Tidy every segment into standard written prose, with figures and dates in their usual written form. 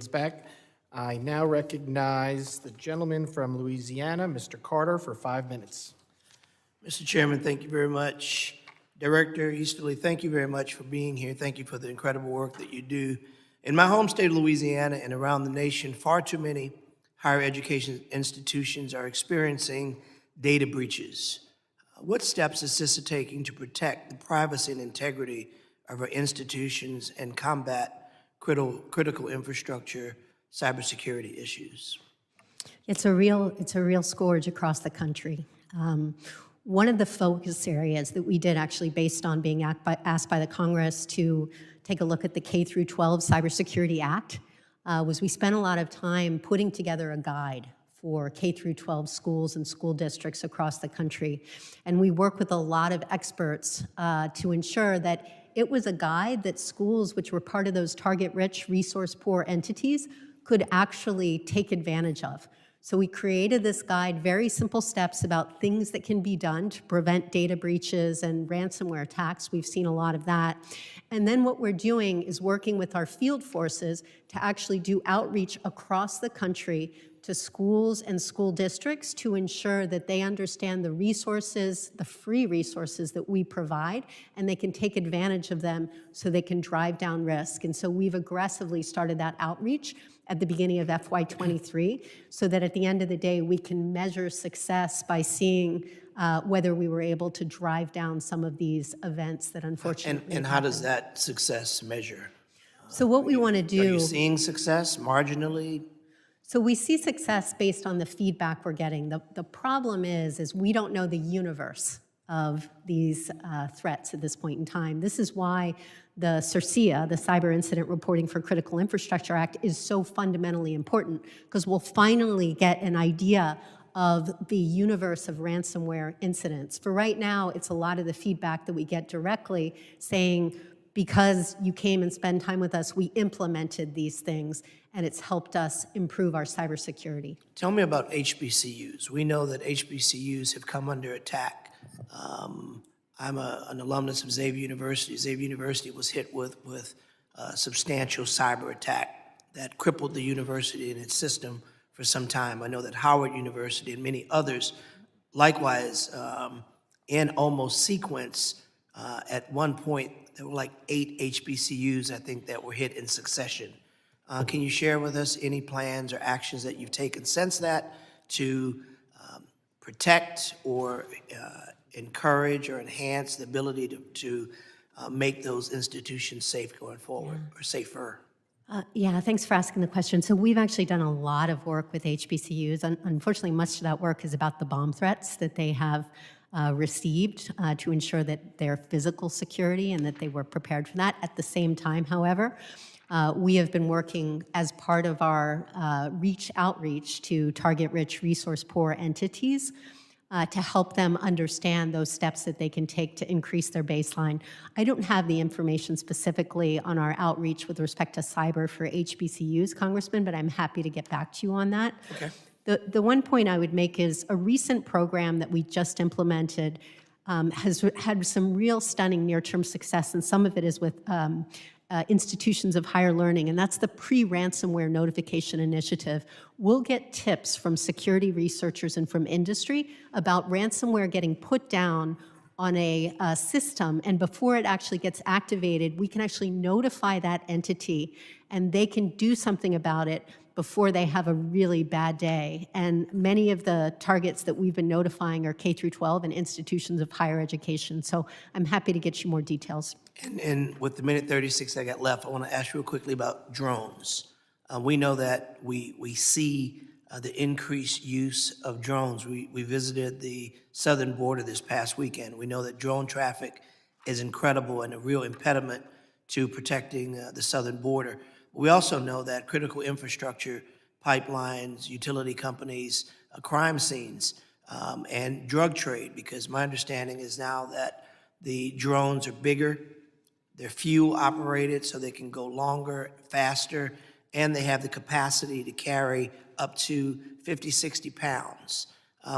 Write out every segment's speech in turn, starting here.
back. I now recognize the gentleman from Louisiana, Mr. Carter, for 5 minutes. Mr. Chairman, thank you very much. Director Easterly, thank you very much for being here. Thank you for the incredible work that you do. In my home state of Louisiana and around the nation, far too many higher education institutions are experiencing data breaches. What steps is CISA taking to protect the privacy and integrity of our institutions and combat critical infrastructure cybersecurity issues? It's a real scourge across the country. One of the focus areas that we did actually based on being asked by the Congress to take a look at the K through 12 Cybersecurity Act was we spent a lot of time putting together a guide for K through 12 schools and school districts across the country. And we work with a lot of experts to ensure that it was a guide that schools which were part of those target-rich, resource-poor entities could actually take advantage of. So we created this guide, very simple steps about things that can be done to prevent data breaches and ransomware attacks. We've seen a lot of that. And then what we're doing is working with our field forces to actually do outreach across the country to schools and school districts to ensure that they understand the resources, the free resources that we provide, and they can take advantage of them so they can drive down risk. And so we've aggressively started that outreach at the beginning of FY23 so that at the end of the day, we can measure success by seeing whether we were able to drive down some of these events that unfortunately And how does that success measure? So what we want to do... Are you seeing success marginally? So we see success based on the feedback we're getting. The problem is we don't know the universe of these threats at this point in time. This is why the CISA, the Cyber Incident Reporting for Critical Infrastructure Act, is so fundamentally important, because we'll finally get an idea of the universe of ransomware incidents. For right now, it's a lot of the feedback that we get directly saying, because you came and spent time with us, we implemented these things, and it's helped us improve our cybersecurity. Tell me about HBCUs. We know that HBCUs have come under attack. I'm an alumnus of Xavier University. Xavier University was hit with a substantial cyber attack that crippled the university and its system for some time. I know that Howard University and many others, likewise, in almost sequence, at one point, there were like 8 HBCUs, I think, that were hit in succession. Can you share with us any plans or actions that you've taken since that to protect or encourage or enhance the ability to make those institutions safe going forward, or safer? Yeah, thanks for asking the question. So we've actually done a lot of work with HBCUs. Unfortunately, much of that work is about the bomb threats that they have received to ensure that their physical security and that they were prepared for that. At the same time, however, we have been working as part of our outreach to target-rich, resource-poor entities to help them understand those steps that they can take to increase their baseline. I don't have the information specifically on our outreach with respect to cyber for HBCUs, Congressman, but I'm happy to get back to you on that. Okay. The one point I would make is a recent program that we just implemented has had some real stunning near-term success, and some of it is with institutions of higher learning, and that's the Pre-Ransomware Notification Initiative. We'll get tips from security researchers and from industry about ransomware getting put down on a system, and before it actually gets activated, we can actually notify that entity, and they can do something about it before they have a really bad day. And many of the targets that we've been notifying are K through 12 and institutions of higher education. So I'm happy to get you more details. And with the minute 36 I got left, I want to ask you real quickly about drones. We know that we see the increased use of drones. We visited the southern border this past weekend. We know that drone traffic is incredible and a real impediment to protecting the southern border. We also know that critical infrastructure, pipelines, utility companies, crime scenes, and drug trade, because my understanding is now that the drones are bigger, they're fuel operated so they can go longer, faster, and they have the capacity to carry up to 50, 60 pounds,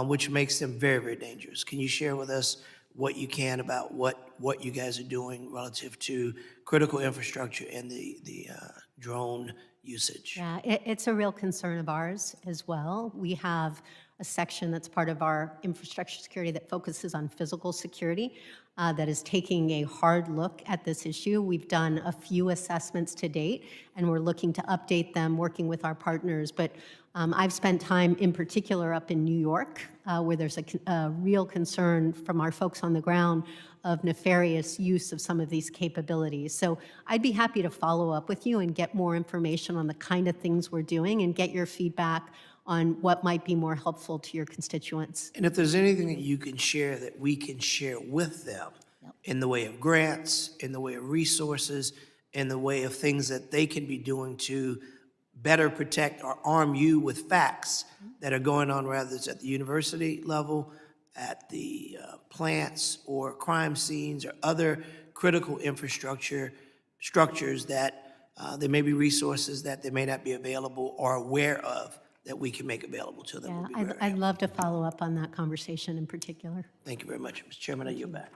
which makes them very, very dangerous. Can you share with us what you can about what you guys are doing relative to critical infrastructure and the drone usage. Yeah, it's a real concern of ours as well. We have a section that's part of our infrastructure security that focuses on physical security, that is taking a hard look at this issue. We've done a few assessments to date, and we're looking to update them, working with our partners. But I've spent time in particular up in New York, where there's a real concern from our folks on the ground of nefarious use of some of these capabilities. So I'd be happy to follow up with you and get more information on the kind of things we're doing and get your feedback on what might be more helpful to your constituents. And if there's anything that you can share that we can share with them in the way of grants, in the way of resources, in the way of things that they can be doing to better protect or arm you with facts that are going on, whether it's at the university level, at the plants or crime scenes or other critical infrastructure structures that there may be resources that they may not be available or aware of that we can make available to them. Yeah, Would be very I'd love to follow up on that conversation in particular. Thank you very much, Mr. Chairman. I yield back.